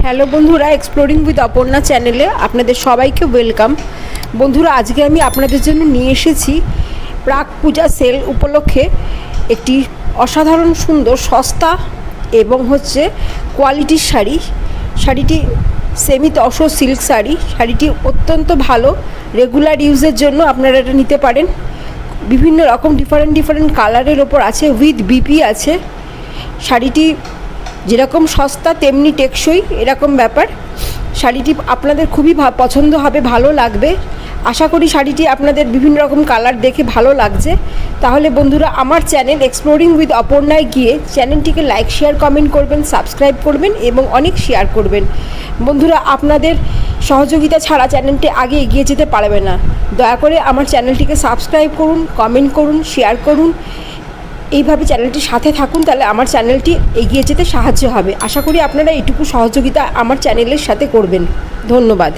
Hello বন্ধুরা, exploring with Aparna চ্যানেলে আপনাদের সবাইকে ওয়েলকাম। বন্ধুরা, আজকে আমি আপনাদের জন্য নিয়ে এসেছি প্রাক পূজা সেল উপলক্ষে একটি অসাধারণ সুন্দর সস্তা এবং কোয়ালিটির শাড়িটি সেমি তসর সিল্ক শাড়িটি অত্যন্ত ভালো। রেগুলার ইউজের জন্য আপনারা এটা নিতে পারেন। বিভিন্ন রকম ডিফারেন্ট কালারের ওপর আছে, উইথ বিপি আছে। শাড়িটি যেরকম সস্তা তেমনি টেকসই, এরকম ব্যাপার। শাড়িটি আপনাদের খুবই পছন্দ হবে, ভালো লাগবে। আশা করি শাড়িটি আপনাদের বিভিন্ন রকম কালার দেখে ভালো লাগছে। তাহলে বন্ধুরা, আমার চ্যানেল এক্সপ্লোরিং উইথ অপর্ণায় গিয়ে চ্যানেলটিকে লাইক, শেয়ার, কমেন্ট করবেন, সাবস্ক্রাইব করবেন এবং অনেক শেয়ার করবেন। বন্ধুরা, আপনাদের সহযোগিতা ছাড়া চ্যানেলটি আগে এগিয়ে যেতে পারবে না। দয়া করে আমার চ্যানেলটিকে সাবস্ক্রাইব করুন, কমেন্ট করুন, শেয়ার করুন। এইভাবে চ্যানেলটির সাথে থাকুন, তাহলে আমার চ্যানেলটি এগিয়ে যেতে সাহায্য হবে। আশা করি আপনারা এইটুকু সহযোগিতা আমার চ্যানেলের সাথে করবেন। ধন্যবাদ।